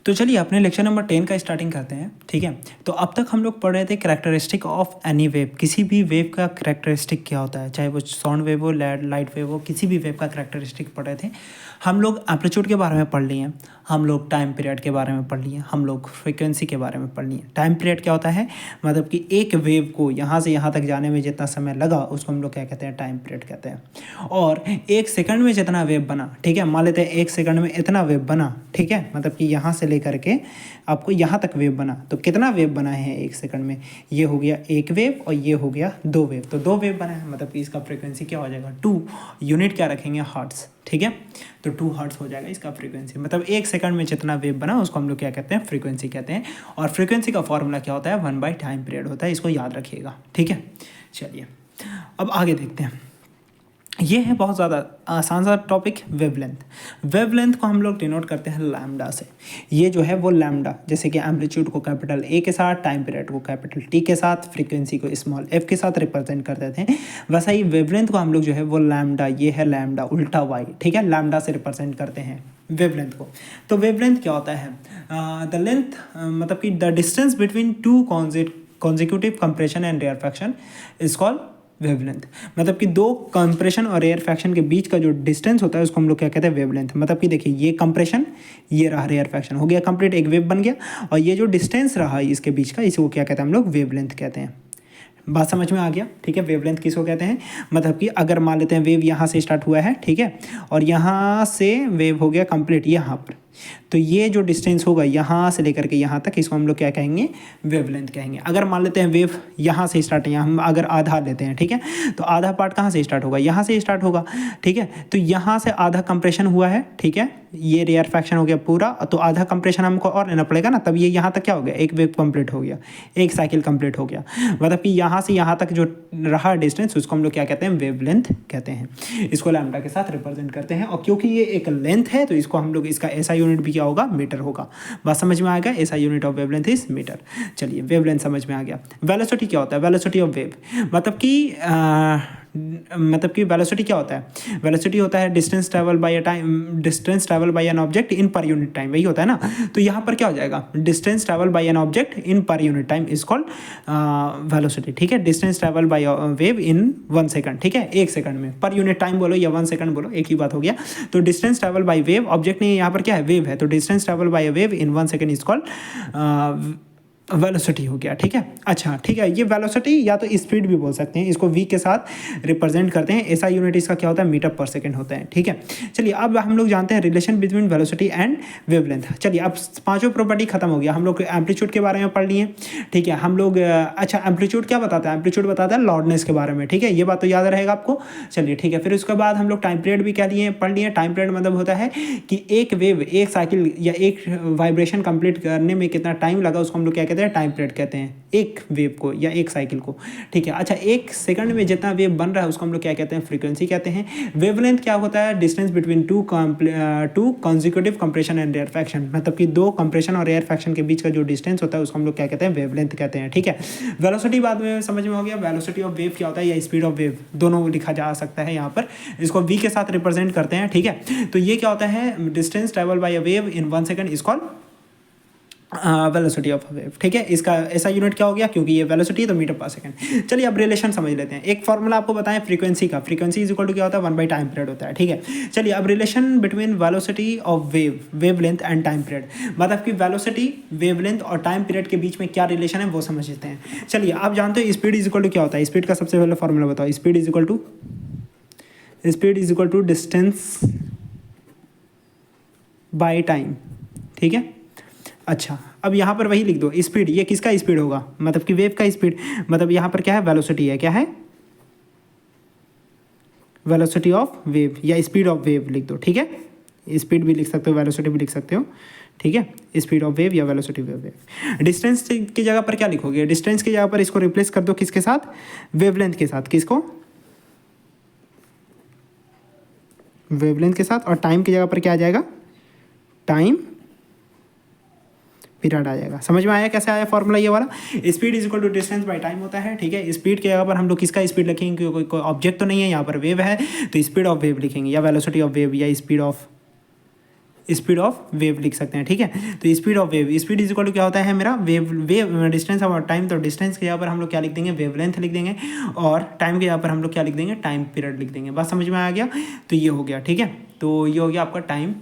तो चलिए अपने लेक्चर नंबर 10 का स्टार्टिंग करते हैं। ठीक है, तो अब तक हम लोग पढ़ रहे थे कैरेक्टरिस्टिक ऑफ एनी वेव। किसी भी वेव का कैरेक्टरिस्टिक क्या होता है, चाहे वो साउंड वेव हो, लाइट वेव हो, किसी भी वेव का कैरेक्टरिस्टिक पढ़ रहे थे। हम लोग एम्पलीट्यूड के बारे में पढ़ लिए हैं, हम लोग टाइम पीरियड के बारे में पढ़ लिए, हम लोग फ्रीक्वेंसी के बारे में पढ़ लिए। टाइम पीरियड क्या होता है, मतलब कि एक वेव को यहाँ से यहाँ तक जाने में जितना समय लगा उसको हम लोग क्या कहते हैं, टाइम पीरियड कहते हैं। और एक सेकंड में जितना वेव बना, ठीक है, मान लेते हैं एक सेकंड में इतना वेव बना, ठीक है, मतलब कि यहाँ से लेकर के आपको यहाँ तक वेव बना, तो कितना वेव बना है एक सेकंड में, ये हो गया एक वेव और ये हो गया दो वेव, तो दो वेव बना है, मतलब कि इसका फ्रीक्वेंसी क्या हो जाएगा, 2। यूनिट क्या रखेंगे, हर्ट्स, ठीक है, तो 2 हर्ट्स हो जाएगा इसका फ्रीक्वेंसी। मतलब एक सेकंड में जितना वेव बना उसको हम लोग क्या कहते हैं, फ्रीक्वेंसी कहते हैं। और फ्रीक्वेंसी का फॉर्मूला क्या होता है, 1/टाइम पीरियड होता है, इसको याद रखिएगा। ठीक है, चलिए अब आगे देखते हैं। ये है बहुत ज़्यादा आसान सा टॉपिक, वेवलेंथ। वेवलेंथ को हम लोग डिनोट करते हैं लैम्डा से। ये जो है वो लैम्डा, जैसे कि एम्पलीट्यूड को कैपिटल ए के साथ, टाइम पीरियड को कैपिटल टी के साथ, फ्रीक्वेंसी को स्मॉल एफ के साथ रिप्रेजेंट करते थे, वैसा ही वेवलेंथ को हम लोग जो है वो लैम्डा, ये है लैम्डा उल्टा वाई, ठीक है, लैम्डा से रिप्रेजेंट करते हैं वेवलेंथ को। तो वेवलेंथ क्या होता है, द लेंथ मतलब कि the distance between two consecutive compression and rarefaction is called wavelength. मतलब कि दो कंप्रेशन और रेयरफैक्शन के बीच का जो डिस्टेंस होता है उसको हम लोग क्या कहते हैं, वेवलेंथ। मतलब कि देखिए ये कंप्रेशन, ये रहा रेयरफैक्शन, हो गया कंप्लीट, एक वेव बन गया, और ये जो डिस्टेंस रहा इसके बीच का, इसको क्या कहते हैं हम लोग, वेवलेंथ कहते हैं। बात समझ में आ गया, ठीक है। वेवलेंथ किसको कहते हैं, मतलब कि अगर मान लेते हैं वेव यहाँ से स्टार्ट हुआ है, ठीक है, और यहाँ से वेव हो गया कंप्लीट यहाँ पर, तो ये जो डिस्टेंस होगा यहाँ से लेकर के यहाँ तक, इसको हम लोग क्या कहेंगे, वेवलेंथ कहेंगे। अगर मान लेते हैं वेव यहाँ से स्टार्ट है, यहाँ हम अगर आधा लेते हैं, ठीक है, तो आधा पार्ट कहाँ से स्टार्ट होगा, यहाँ से स्टार्ट होगा, ठीक है, तो यहाँ से आधा कंप्रेशन हुआ है, ठीक है, ये रेयरफैक्शन हो गया पूरा, तो आधा कंप्रेशन हमको और लेना पड़ेगा ना, तब ये यहाँ तक क्या हो गया, एक वेव कंप्लीट हो गया, एक साइकिल कंप्लीट हो गया। मतलब कि यहाँ से यहाँ तक जो रहा डिस्टेंस उसको हम लोग क्या कहते हैं, वेवलेंथ कहते हैं। इसको लैम्डा के साथ रिप्रेजेंट करते हैं, और क्योंकि ये एक लेंथ है तो इसको हम लोग, इसका ऐसा यूनिट भी क्या होगा, मीटर होगा। बात समझ में आ गया, ऐसा unit of wavelength is metre. चलिए वेवलेंथ समझ में आ गया। वेलोसिटी क्या होता है, वेलोसिटी ऑफ वेव, मतलब कि वेलोसिटी क्या होता है, वेलोसिटी होता है distance travel by an object in per unit time, वही होता है ना। तो यहाँ पर क्या हो जाएगा, distance travel by an object in per unit time is called velocity, ठीक है। Distance travel by wave in 1 second, ठीक है, एक सेकंड में, पर यूनिट टाइम बोलो या 1 सेकंड बोलो, एक ही बात हो गया। तो distance travel by wave, object नहीं, यहाँ पर क्या है, वेव है, तो distance travel by wave in 1 second is called velocity हो गया, ठीक है। अच्छा ठीक है, ये वेलोसिटी या तो स्पीड भी बोल सकते हैं, इसको वी के साथ रिप्रेजेंट करते हैं, ऐसा यूनिट इसका क्या होता है, मीटर पर सेकंड होता है, ठीक है। चलिए अब हम लोग जानते हैं relation between velocity and wavelength. चलिए अब पांचों प्रॉपर्टी खत्म हो गया, हम लोग एम्पलीट्यूड के बारे में पढ़ लिए, ठीक है। हम लोग अच्छा एम्पलीट्यूड क्या बताता है, एम्पलीट्यूड बताता है लाउडनेस के बारे में, ठीक है, ये बात तो याद रहेगा आपको। चलिए ठीक है, फिर उसके बाद हम लोग टाइम पीरियड भी कह लिए, पढ़ लिए। टाइम पीरियड मतलब होता है कि एक वेव, एक साइकिल या एक वाइब्रेशन कंप्लीट करने में कितना टाइम लगा, उसको हम लोग क्या कहते हैं, टाइम पीरियड कहते हैं, एक वेव को या एक साइकिल को, ठीक है। अच्छा एक सेकंड में जितना वेव बन रहा है उसको हम लोग क्या कहते हैं, फ्रीक्वेंसी कहते हैं। वेवलेंथ क्या होता है, distance between two consecutive compression and rarefaction, मतलब कि दो कंप्रेशन और रेयरफैक्शन के बीच का जो डिस्टेंस होता है उसको हम लोग क्या कहते हैं, वेवलेंथ कहते हैं, ठीक है। वेलोसिटी बाद में समझ में हो गया, वेलोसिटी ऑफ वेव क्या होता है या स्पीड ऑफ वेव, दोनों लिखा जा सकता है यहाँ पर, इसको वी के साथ रिप्रेजेंट करते हैं, ठीक है। तो ये क्या होता है, distance travel by a wave in 1 second is called velocity of wave, ठीक है। इसका ऐसा यूनिट क्या हो गया, क्योंकि ये वेलोसिटी है तो मीटर पर सेकंड। चलिए अब रिलेशन समझ लेते हैं। एक फॉर्मूला आपको बताएं फ्रीक्वेंसी का, फ्रीक्वेंसी इज इक्वल टू क्या होता है, 1/टाइम पीरियड होता है, ठीक है। चलिए अब relation between velocity of wave, wavelength and time period, मतलब कि वेलोसिटी, वेवलेंथ और टाइम पीरियड के बीच में क्या रिलेशन है वो समझते हैं। चलिए आप जानते हो स्पीड इज इक्वल टू क्या होता है, स्पीड का सबसे पहले फॉर्मूला बताओ। Speed is equal to distance by time, ठीक है। अच्छा अब यहाँ पर वही लिख दो, स्पीड, ये किसका स्पीड होगा, मतलब कि वेव का स्पीड, मतलब यहाँ पर क्या है, वेलोसिटी है, क्या है, वेलोसिटी ऑफ वेव या स्पीड ऑफ वेव लिख दो, ठीक है। स्पीड भी लिख सकते हो, वेलोसिटी भी लिख सकते हो, ठीक है, स्पीड ऑफ वेव या वेलोसिटी ऑफ वेव। डिस्टेंस की जगह पर क्या लिखोगे, डिस्टेंस की जगह पर इसको रिप्लेस कर दो किसके साथ, वेवलेंथ के साथ, किसको, वेवलेंथ के साथ। और टाइम की जगह पर क्या आ जाएगा, टाइम पीरियड आ जाएगा। समझ में आया कैसे आया फॉर्मूला ये वाला, speed is equal to distance by time होता है, ठीक है। स्पीड की जगह पर हम लोग किसका स्पीड लिखेंगे, क्योंकि कोई ऑब्जेक्ट तो नहीं है यहाँ पर, वेव है, तो स्पीड ऑफ वेव लिखेंगे, या वेलोसिटी ऑफ वेव या speed of speed of wave लिख सकते हैं, ठीक है। तो speed of wave, speed is equal to क्या होता है मेरा वेव डिस्टेंस और टाइम, तो डिस्टेंस के यहाँ पर हम लोग क्या लिख देंगे, वेवलेंथ लिख देंगे, और टाइम के यहाँ पर हम लोग क्या लिख देंगे, टाइम पीरियड लिख देंगे। बात समझ में आ गया। तो ये हो गया, ठीक है। तो ये हो गया आपका टाइम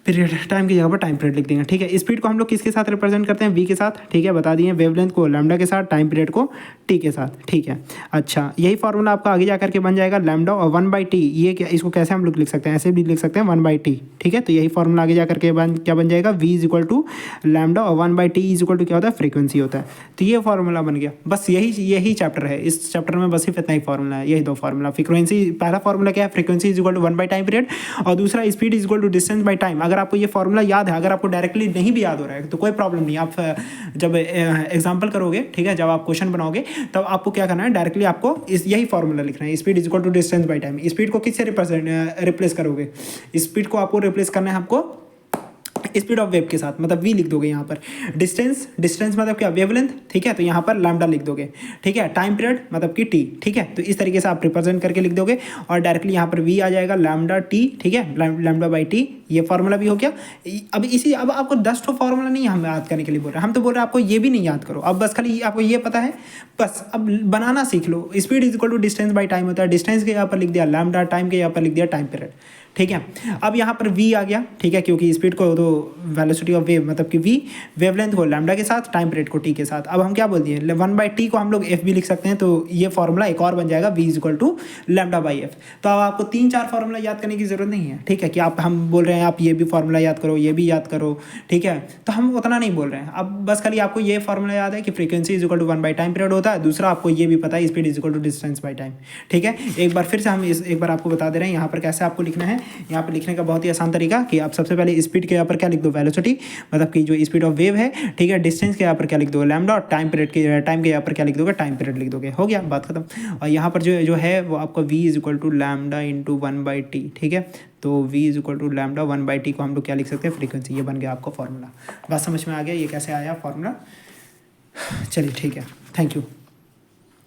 पीरियड, टाइम की जगह पर टाइम पीरियड लिख देंगे, ठीक है। स्पीड को हम लोग किसके साथ रिप्रेजेंट करते हैं, वी के साथ, ठीक है, बता दिए। वेवलेंथ को लैम्डा के साथ, टाइम पीरियड को टी के साथ, ठीक है। अच्छा, यही फॉर्मूला आपका आगे जा करके बन जाएगा लैम्डा और 1/t। ये क्या, इसको कैसे हम लोग लिख सकते हैं, ऐसे भी लिख सकते हैं 1/t, ठीक है। तो यही फॉर्मूला आगे जा करके क्या बन जाएगा, v is equal to lambda और 1/t इज इक्वल टू क्या होता है, फ्रीक्वेंसी होता है। तो ये फॉर्मूला बन गया। बस यही चैप्टर है, इस चैप्टर में बस सिर्फ इतना ही फॉर्मूला है, यही दो फॉर्मूला। फ्रीक्वेंसी, पहला फॉर्मूला क्या है, frequency is equal to 1 by time period, और दूसरा speed is equal to distance by time. अगर आपको ये फॉर्मूला याद है, अगर आपको डायरेक्टली नहीं भी याद हो रहा है तो कोई प्रॉब्लम नहीं, आप जब एग्जाम्पल करोगे, ठीक है, जब आप क्वेश्चन बनाओगे तब आपको क्या करना है, डायरेक्टली आपको यही फॉर्मूला लिखना है, speed is equal to distance by time. Speed को किससे रिप्लेस करोगे, स्पीड को आपको रिप्लेस करना है आपको स्पीड ऑफ वेव के साथ, मतलब v लिख दोगे यहाँ पर। डिस्टेंस मतलब क्या, वेवलेंथ, ठीक है, तो यहाँ पर लैम्डा लिख दोगे, ठीक है। टाइम पीरियड मतलब कि t, ठीक है। तो इस तरीके से आप रिप्रेजेंट करके लिख दोगे, और डायरेक्टली यहाँ पर v आ जाएगा लैम्डा t, ठीक है, लैम्डा बाई t। ये फार्मूला भी हो गया। अब आपको 10 फार्मूला नहीं हम याद करने के लिए बोल रहे हैं, हम तो बोल रहे हैं आपको ये भी नहीं याद करो, अब बस खाली आपको ये पता है, बस अब बनाना सीख लो। Speed is equal to distance by time होता है, डिस्टेंस के यहाँ पर लिख दिया लैम्डा, टाइम के यहाँ पर लिख दिया टाइम पीरियड, ठीक है। अब यहाँ पर v आ गया, ठीक है, क्योंकि स्पीड को तो वेलोसिटी ऑफ वेव मतलब कि v, वेवलेंथ को लैम्डा के साथ, टाइम पीरियड को t के साथ। अब हम क्या बोल दिए, 1/t को हम लोग f भी लिख सकते हैं, तो ये फॉर्मूला एक और बन जाएगा, v is equal to lambda by F. तो अब आपको 3-4 फॉर्मूला याद करने की जरूरत नहीं है, ठीक है, कि आप हम बोल रहे हैं आप ये भी फॉर्मूला याद करो, ये भी याद करो, ठीक है। तो हम उतना नहीं बोल रहे हैं, अब बस खाली आपको ये फॉर्मूला याद है कि frequency is equal to 1 by time period होता है, दूसरा आपको ये भी पता है speed is equal to distance by time, ठीक है। एक बार फिर से हम एक बार आपको बता दे रहे हैं यहाँ पर कैसे आपको लिखना है। यहाँ पर लिखने का बहुत ही आसान तरीका कि आप सबसे पहले स्पीड के यहाँ पर क्या लिख दो, वेलोसिटी, मतलब कि जो स्पीड ऑफ वेव है, ठीक है। डिस्टेंस के यहाँ पर क्या लिख दो, लैम्डा, और टाइम पीरियड के टाइम के यहाँ पर क्या लिख दोगे, टाइम पीरियड लिख दोगे, हो गया, बात खत्म। और यहाँ पर जो है वो आपका v is equal to lambda into 1/t, ठीक है। तो v is equal to lambda 1/t को हम लोग क्या लिख सकते हैं, फ्रीक्वेंसी। ये बन गया आपका फॉर्मूला। बात समझ में आ गया ये कैसे आया फॉर्मूला। चलिए ठीक है, थैंक यू।